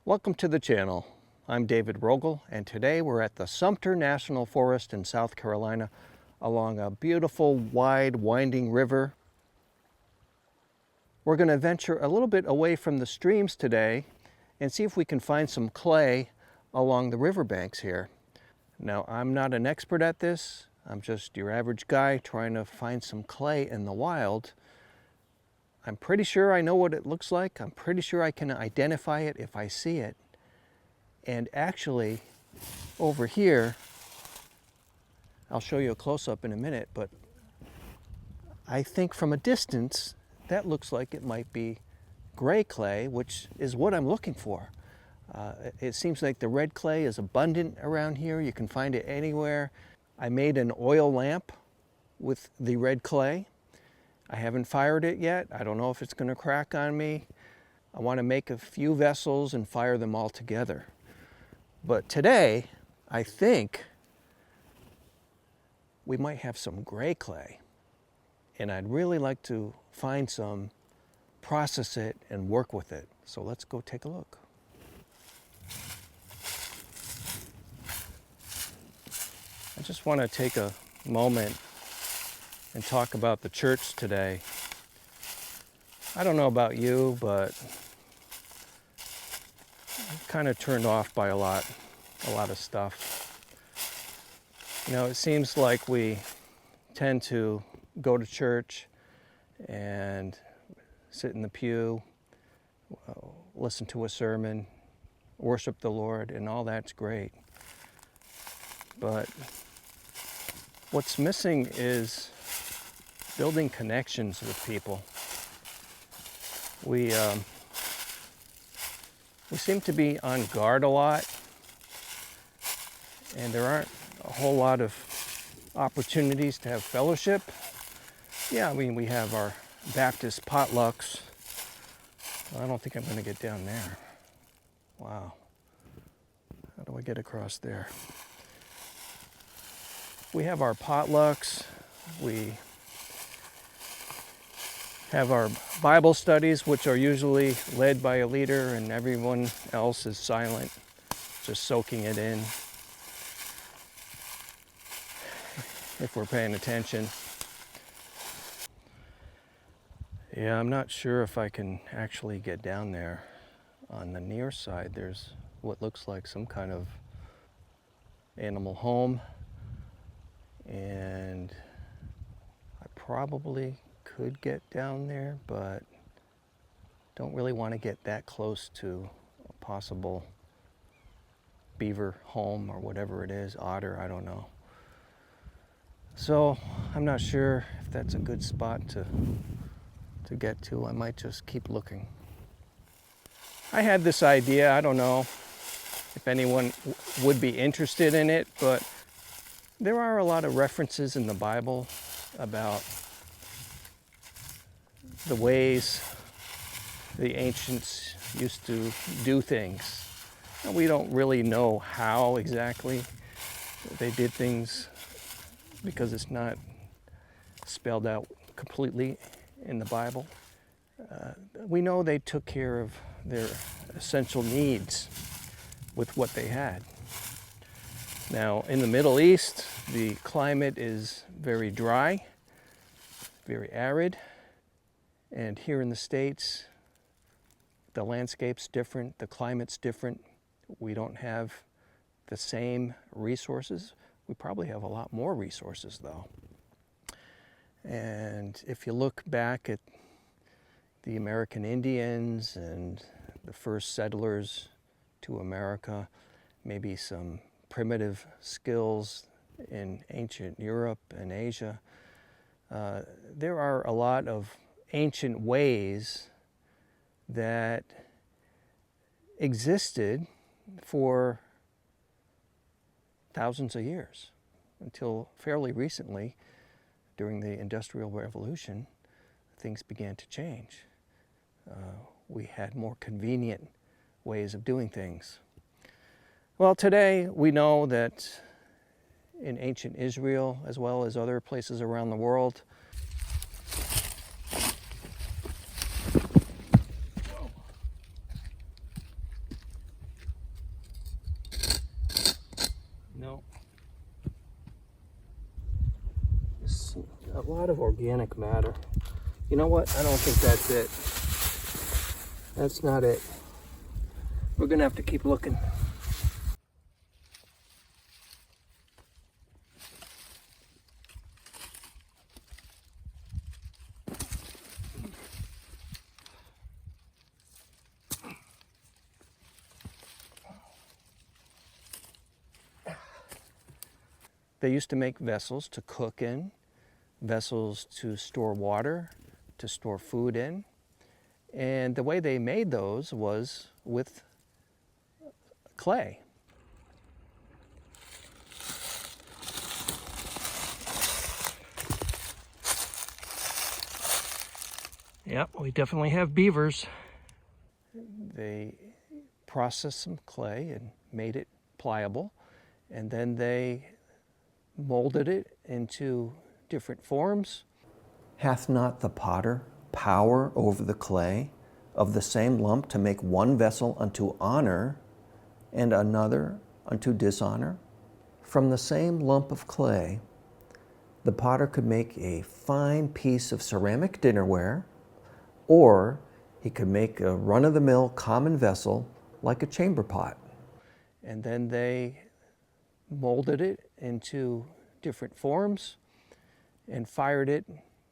Welcome to the channel. I'm David Rogel, and today we're at the Sumter National Forest in South Carolina along a beautiful, wide, winding river. We're going to venture a little bit away from the streams today and see if we can find some clay along the riverbanks here. Now, I'm not an expert at this. I'm just your average guy trying to find some clay in the wild. I'm pretty sure I know what it looks like. I'm pretty sure I can identify it if I see it. And actually, over here, I'll show you a close-up in a minute, but I think from a distance, that looks like it might be gray clay, which is what I'm looking for. It seems like the red clay is abundant around here. You can find it anywhere. I made an oil lamp with the red clay. I haven't fired it yet. I don't know if it's going to crack on me. I want to make a few vessels and fire them all together. But today, I think we might have some gray clay. And I'd really like to find some, process it, and work with it. So let's go take a look. I just want to take a moment and talk about the church today. I don't know about you, but I'm kind of turned off by a lot of stuff. You know, it seems like we tend to go to church and sit in the pew, listen to a sermon, worship the Lord, and all that's great. But what's missing is building connections with people. We seem to be on guard a lot, and there aren't a whole lot of opportunities to have fellowship. Yeah, I mean, we have our Baptist potlucks. I don't think I'm going to get down there. Wow. How do I get across there? We have our potlucks. We have our Bible studies, which are usually led by a leader, and everyone else is silent, just soaking it in, if we're paying attention. Yeah, I'm not sure if I can actually get down there. On the near side, there's what looks like some kind of animal home, and I probably could get down there, but don't really want to get that close to a possible beaver home or whatever it is, otter, I don't know. So I'm not sure if that's a good spot to get to. I might just keep looking. I had this idea, I don't know if anyone would be interested in it, but there are a lot of references in the Bible about the ways the ancients used to do things. And we don't really know how exactly they did things because it's not spelled out completely in the Bible. We know they took care of their essential needs with what they had. Now, in the Middle East, the climate is very dry, very arid. And here in the States, the landscape's different, the climate's different. We don't have the same resources. We probably have a lot more resources, though. And if you look back at the American Indians and the first settlers to America, maybe some primitive skills in ancient Europe and Asia, there are a lot of ancient ways that existed for thousands of years until fairly recently, during the Industrial Revolution, things began to change. We had more convenient ways of doing things. Well, today we know that in ancient Israel, as well as other places around the world, a lot of organic matter. You know what? I don't think that's it. That's not it. We're gonna have to keep looking. They used to make vessels to cook in, vessels to store water, to store food in. And the way they made those was with clay. Yep, we definitely have beavers. They processed some clay and made it pliable, and then they molded it into different forms. Hath not the potter power over the clay of the same lump to make one vessel unto honor and another unto dishonor? From the same lump of clay, the potter could make a fine piece of ceramic dinnerware, or he could make a run-of-the-mill common vessel like a chamber pot. And then they molded it into different forms and fired it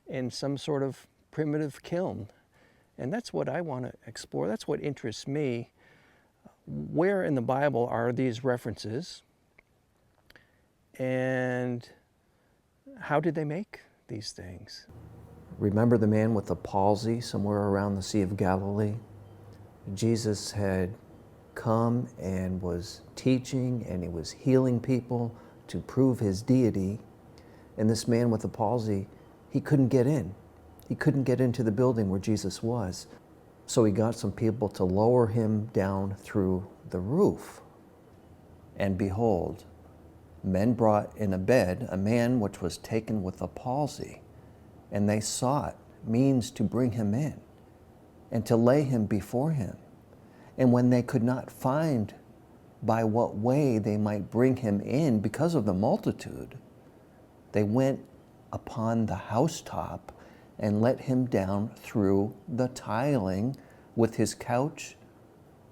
in some sort of primitive kiln. And that's what I want to explore. That's what interests me. Where in the Bible are these references? And how did they make these things? Remember the man with the palsy somewhere around the Sea of Galilee? Jesus had come and was teaching, and he was healing people to prove his deity. And this man with the palsy, he couldn't get in. He couldn't get into the building where Jesus was. So he got some people to lower him down through the roof. And behold, men brought in a bed a man which was taken with a palsy, and they sought means to bring him in and to lay him before him. And when they could not find by what way they might bring him in because of the multitude, they went upon the housetop and let him down through the tiling with his couch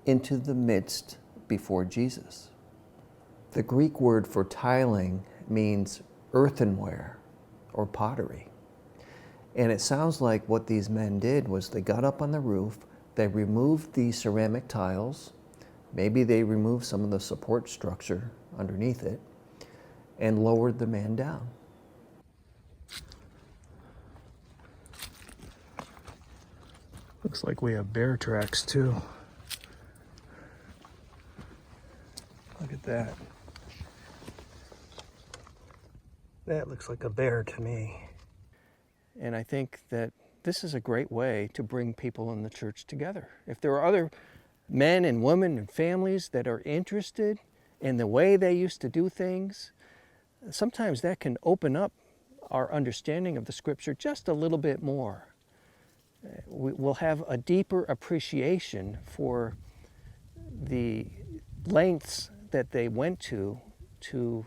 into the midst before Jesus. The Greek word for tiling means earthenware or pottery. And it sounds like what these men did was they got up on the roof, they removed the ceramic tiles, maybe they removed some of the support structure underneath it, and lowered the man down. Looks like we have bear tracks too. Look at that. That looks like a bear to me. And I think that this is a great way to bring people in the church together. If there are other men and women and families that are interested in the way they used to do things, sometimes that can open up our understanding of the scripture just a little bit more. We'll have a deeper appreciation for the lengths that they went to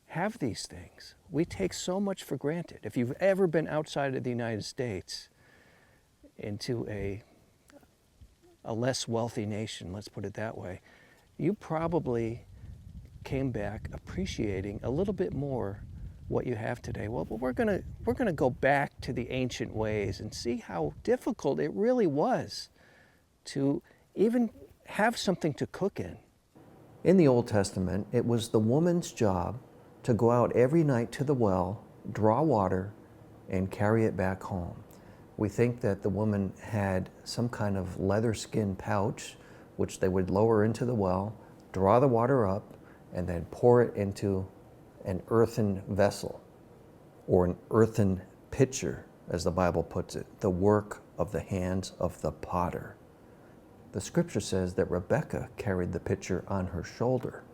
have these things. We take so much for granted. If you've ever been outside of the United States into a less wealthy nation, let's put it that way, you probably came back appreciating a little bit more what you have today. Well, but we're gonna go back to the ancient ways and see how difficult it really was to even have something to cook in. In the Old Testament, it was the woman's job to go out every night to the well, draw water, and carry it back home. We think that the woman had some kind of leather skin pouch, which they would lower into the well, draw the water up, and then pour it into an earthen vessel, or an earthen pitcher, as the Bible puts it, the work of the hands of the potter. The scripture says that Rebekah carried the pitcher on her shoulder.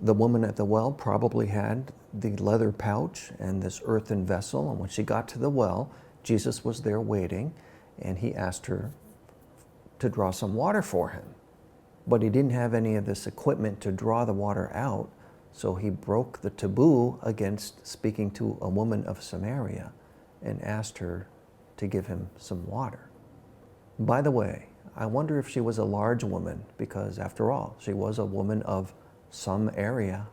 The woman at the well probably had the leather pouch and this earthen vessel, and when she got to the well, Jesus was there waiting, and he asked her to draw some water for him. But he didn't have any of this equipment to draw the water out, so he broke the taboo against speaking to a woman of Samaria, and asked her to give him some water. By the way, I wonder if she was a large woman, because after all, she was a woman of some area.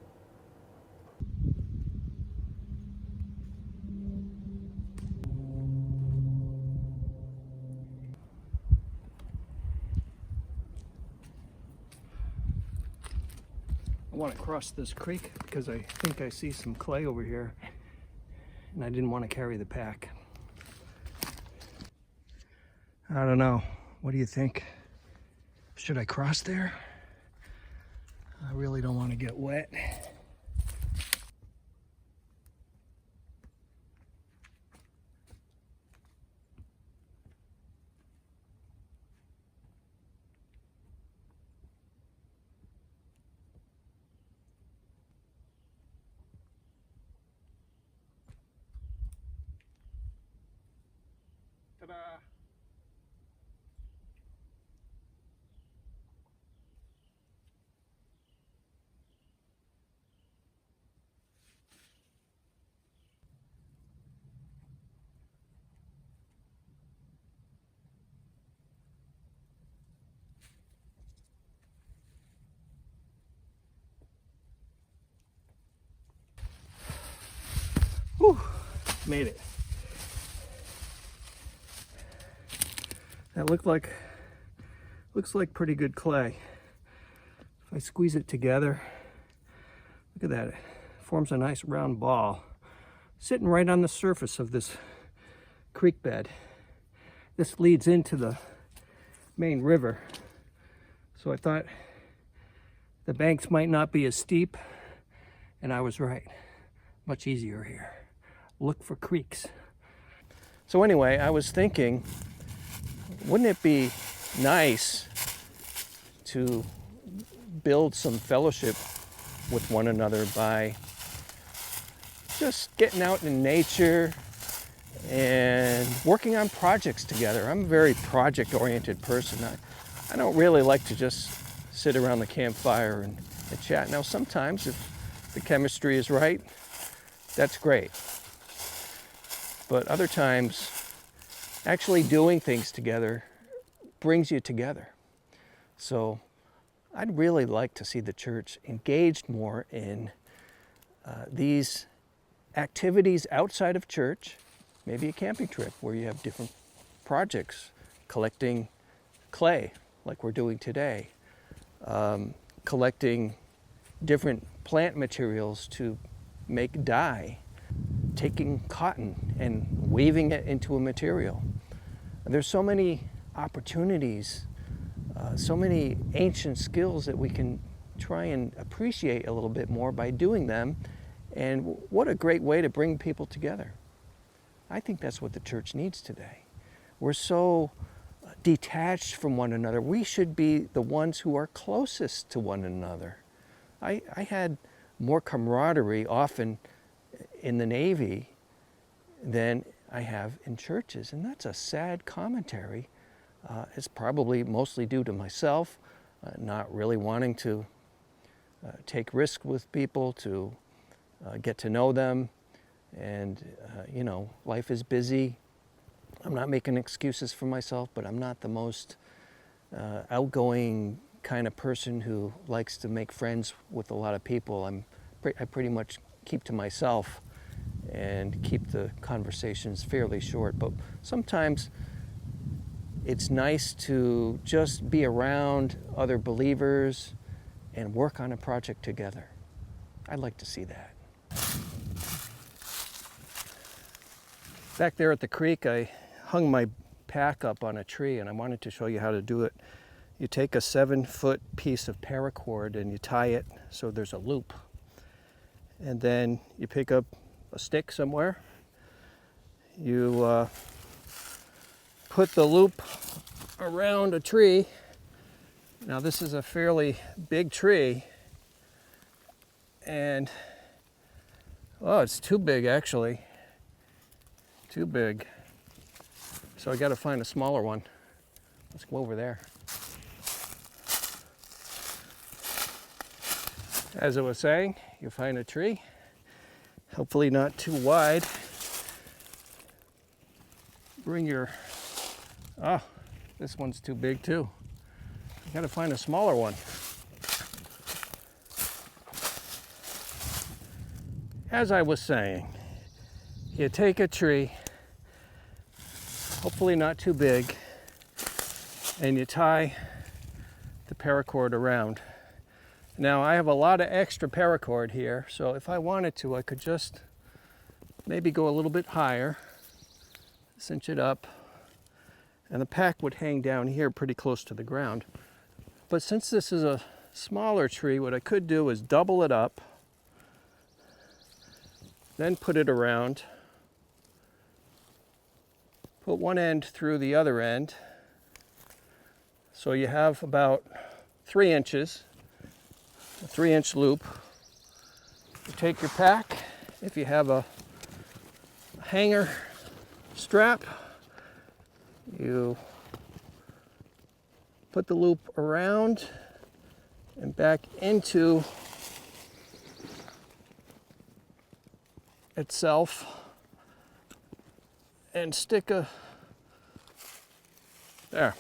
I want to cross this creek because I think I see some clay over here, and I didn't want to carry the pack. I don't know. What do you think? Should I cross there? I really don't want to get wet. Ta-da! Whew, made it. That looks like pretty good clay. If I squeeze it together, look at that. It forms a nice round ball sitting right on the surface of this creek bed. This leads into the main river. So I thought the banks might not be as steep, and I was right. Much easier here. Look for creeks. So anyway, I was thinking, wouldn't it be nice to build some fellowship with one another by just getting out in nature and working on projects together? I'm a very project-oriented person. I don't really like to just sit around the campfire and chat. Now, sometimes if the chemistry is right, that's great. But other times, actually doing things together brings you together. So I'd really like to see the church engaged more in these activities outside of church, maybe a camping trip where you have different projects, collecting clay like we're doing today, collecting different plant materials to make dye, taking cotton and weaving it into a material. There's so many opportunities, so many ancient skills that we can try and appreciate a little bit more by doing them. And what a great way to bring people together. I think that's what the church needs today. We're so detached from one another. We should be the ones who are closest to one another. I had more camaraderie often in the Navy than I have in churches, and that's a sad commentary. It's probably mostly due to myself, not really wanting to take risks with people, to get to know them, and life is busy. I'm not making excuses for myself, but I'm not the most outgoing kind of person who likes to make friends with a lot of people. I pretty much keep to myself and keep the conversations fairly short. But sometimes it's nice to just be around other believers and work on a project together. I'd like to see that. Back there at the creek, I hung my pack up on a tree, and I wanted to show you how to do it. You take a 7-foot piece of paracord and you tie it so there's a loop. And then you pick up a stick somewhere. You put the loop around a tree. Now this is a fairly big tree, and it's too big actually. Too big. So I got to find a smaller one. Let's go over there. As I was saying, you find a tree, hopefully not too wide, bring your, oh, this one's too big too. You gotta find a smaller one. As I was saying, you take a tree, hopefully not too big, and you tie the paracord around. Now I have a lot of extra paracord here, so if I wanted to, I could just maybe go a little bit higher, cinch it up, and the pack would hang down here pretty close to the ground. But since this is a smaller tree, what I could do is double it up, then put it around, put one end through the other end, so you have about 3 inches, a 3-inch loop. You take your pack, if you have a hanger strap, you put the loop around and back into itself and stick a, there.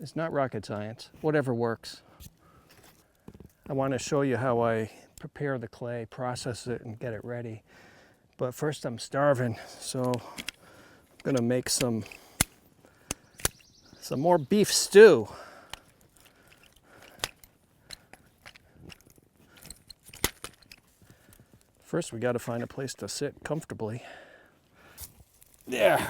It's not rocket science, whatever works. I want to show you how I prepare the clay, process it, and get it ready. But first I'm starving, so I'm gonna make some more beef stew. First, we got to find a place to sit comfortably. There.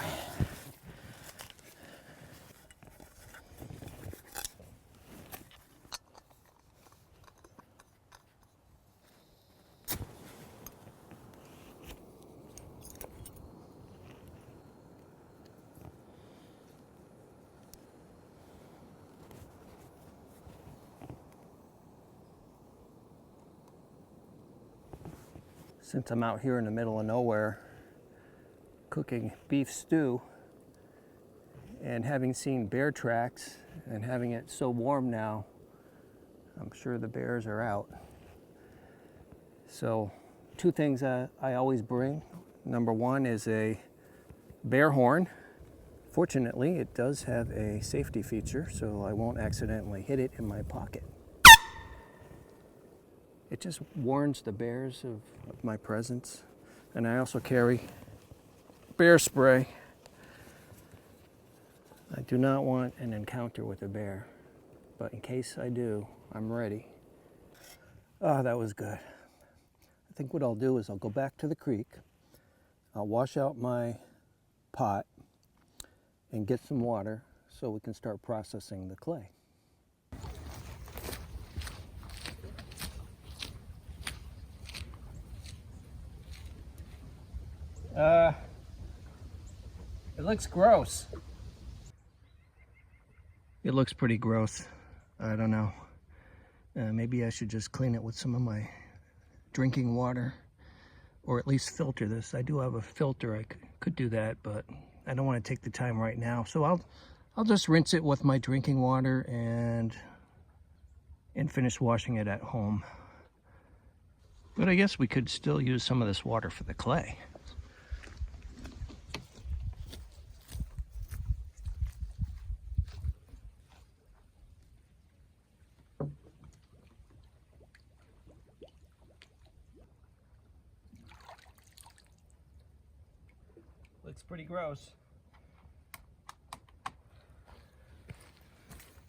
Since I'm out here in the middle of nowhere cooking beef stew and having seen bear tracks and having it so warm now, I'm sure the bears are out. So 2 things I always bring. Number 1 is a bear horn. Fortunately, it does have a safety feature, so I won't accidentally hit it in my pocket. It just warns the bears of my presence. And I also carry bear spray. I do not want an encounter with a bear, but in case I do, I'm ready. Oh, that was good. I think what I'll do is I'll go back to the creek, I'll wash out my pot and get some water so we can start processing the clay. It looks gross. It looks pretty gross. I don't know. Maybe I should just clean it with some of my drinking water, or at least filter this. I do have a filter. I could do that, but I don't want to take the time right now. So I'll just rinse it with my drinking water and finish washing it at home. But I guess we could still use some of this water for the clay. Looks pretty gross.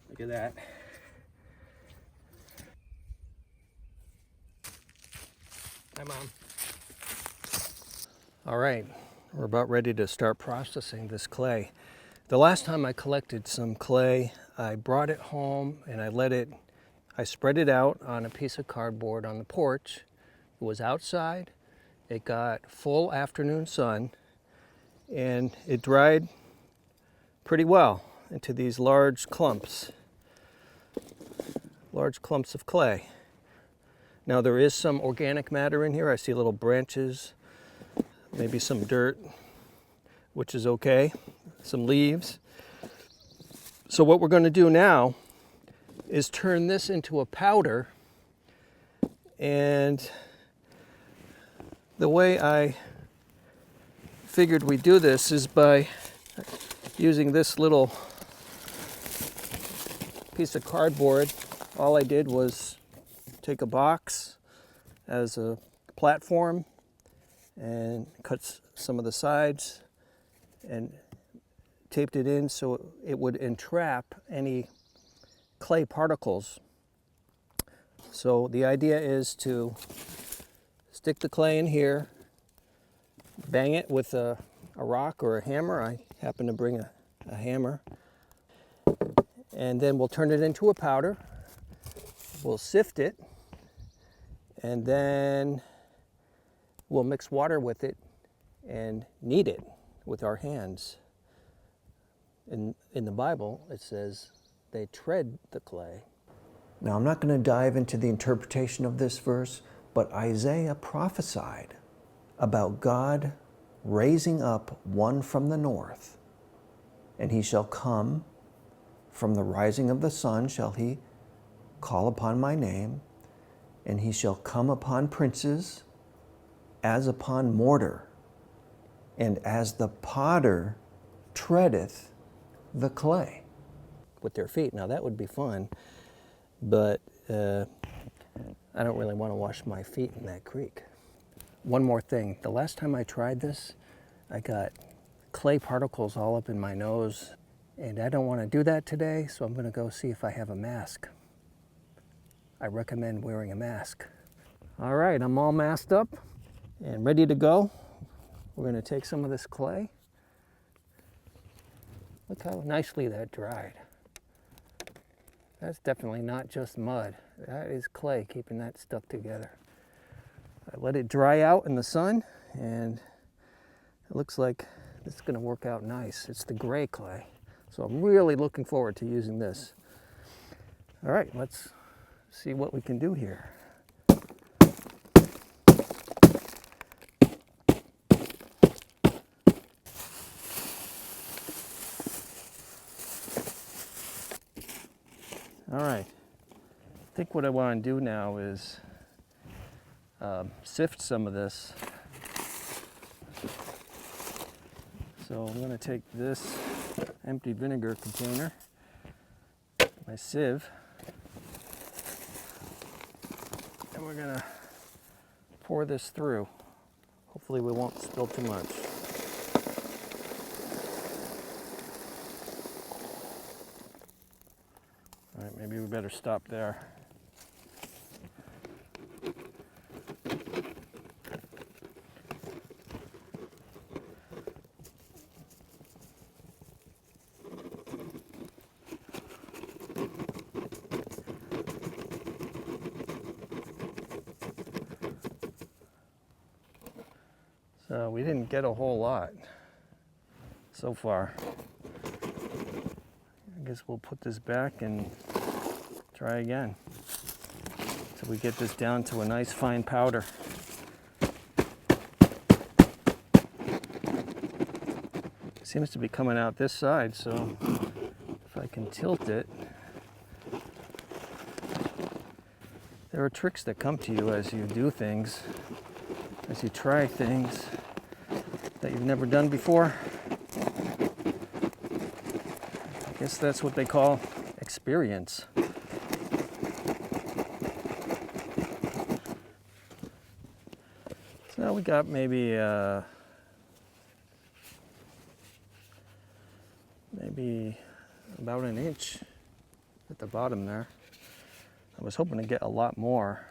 Look at that. Hi, Mom. All right, we're about ready to start processing this clay. The last time I collected some clay, I brought it home and I spread it out on a piece of cardboard on the porch. It was outside. It got full afternoon sun and it dried pretty well into these large clumps of clay. Now there is some organic matter in here. I see little branches, maybe some dirt, which is okay, some leaves. So what we're going to do now is turn this into a powder, and the way I figured we'd do this is by using this little piece of cardboard. All I did was take a box as a platform and cut some of the sides and taped it in so it would entrap any clay particles. So the idea is to stick the clay in here, bang it with a rock or a hammer. I happen to bring a hammer. And then we'll turn it into a powder. We'll sift it, and then we'll mix water with it and knead it with our hands. In the Bible, it says they tread the clay. Now, I'm not going to dive into the interpretation of this verse, but Isaiah prophesied about God raising up one from the north, and he shall come from the rising of the sun shall he call upon my name, and he shall come upon princes as upon mortar, and as the potter treadeth the clay. With their feet. Now that would be fun, but I don't really want to wash my feet in that creek. One more thing. The last time I tried this, I got clay particles all up in my nose, and I don't want to do that today, so I'm going to go see if I have a mask. I recommend wearing a mask. All right, I'm all masked up and ready to go. We're going to take some of this clay. Look how nicely that dried. That's definitely not just mud. That is clay keeping that stuck together. I let it dry out in the sun, and it looks like it's going to work out nice. It's the gray clay, so I'm really looking forward to using this. All right, let's see what we can do here. All right, I think what I want to do now is sift some of this. So I'm going to take this empty vinegar container, my sieve, and we're going to pour this through. Hopefully we won't spill too much. All right, maybe we better stop there. So we didn't get a whole lot so far. I guess we'll put this back and try again till we get this down to a nice fine powder. It seems to be coming out this side, so if I can tilt it. There are tricks that come to you as you do things, as you try things that you've never done before. I guess that's what they call experience. So we got maybe about an inch at the bottom there. I was hoping to get a lot more,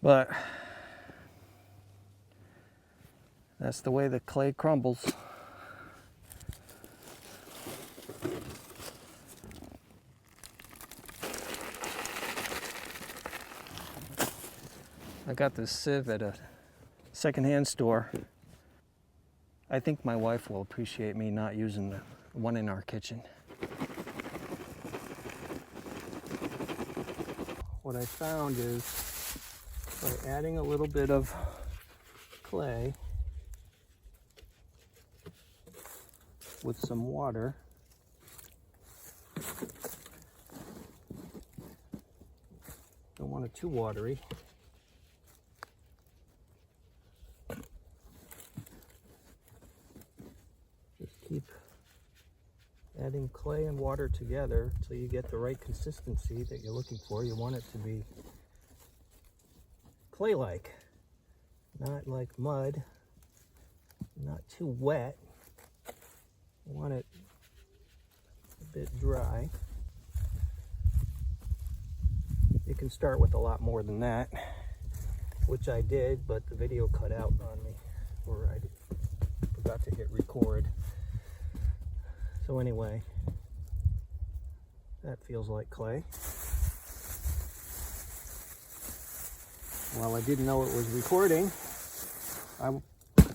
but that's the way the clay crumbles. I got this sieve at a secondhand store. I think my wife will appreciate me not using the one in our kitchen. What I found is by adding a little bit of clay with some water, don't want it too watery. adding clay and water together till you get the right consistency that you're looking for. You want it to be clay-like, not like mud, not too wet. You want it a bit dry. You can start with a lot more than that, which I did, but the video cut out on me, or I forgot to hit record. So anyway, that feels like clay. While I didn't know it was recording, I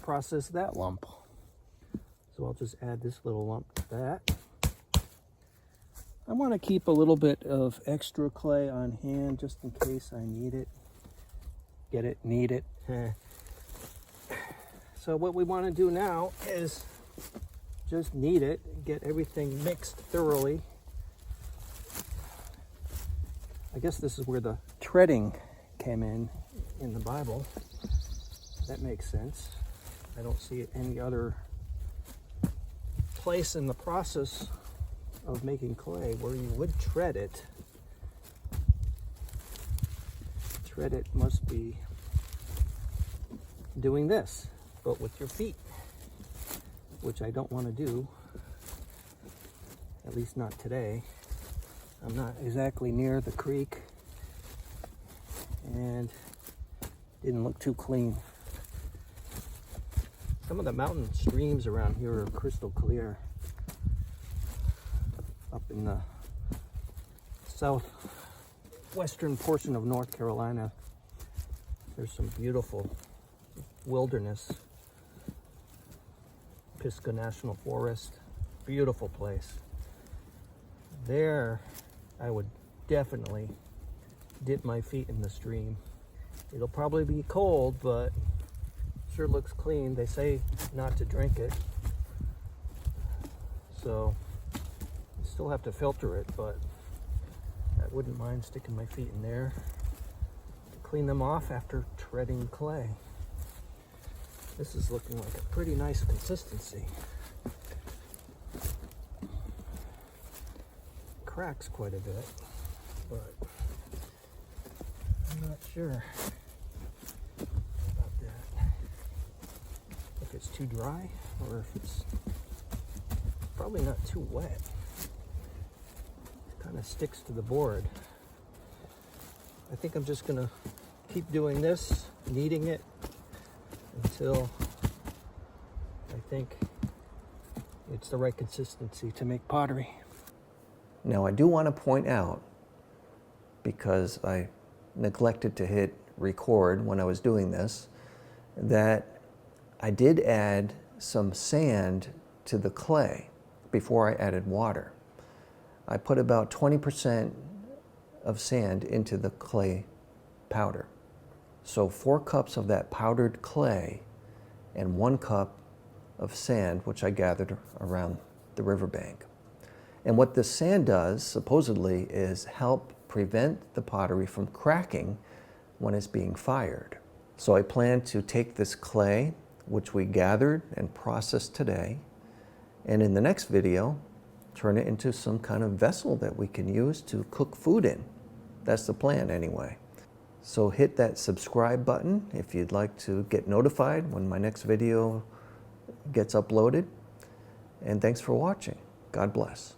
processed that lump. So I'll just add this little lump to that. I want to keep a little bit of extra clay on hand just in case I need it. Get it, need it. So what we want to do now is just knead it, get everything mixed thoroughly. I guess this is where the treading came in the Bible. That makes sense. I don't see any other place in the process of making clay where you would tread it. Tread it must be doing this, but with your feet, which I don't want to do, at least not today. I'm not exactly near the creek and didn't look too clean. Some of the mountain streams around here are crystal clear. Up in the southwestern portion of North Carolina, there's some beautiful wilderness. Pisgah National Forest, beautiful place. There, I would definitely dip my feet in the stream. It'll probably be cold, but sure looks clean. They say not to drink it, so you still have to filter it, but I wouldn't mind sticking my feet in there to clean them off after treading clay. This is looking like a pretty nice consistency. Cracks quite a bit, but I'm not sure about that. If it's too dry or if it's probably not too wet. It kind of sticks to the board. I think I'm just gonna keep doing this, kneading it until I think it's the right consistency to make pottery. Now I do want to point out, because I neglected to hit record when I was doing this, that I did add some sand to the clay before I added water. I put about 20% of sand into the clay powder. So 4 cups of that powdered clay and 1 cup of sand, which I gathered around the riverbank. And what this sand does, supposedly, is help prevent the pottery from cracking when it's being fired. So I plan to take this clay, which we gathered and processed today, and in the next video, turn it into some kind of vessel that we can use to cook food in. That's the plan anyway. So hit that subscribe button if you'd like to get notified when my next video gets uploaded. And thanks for watching. God bless.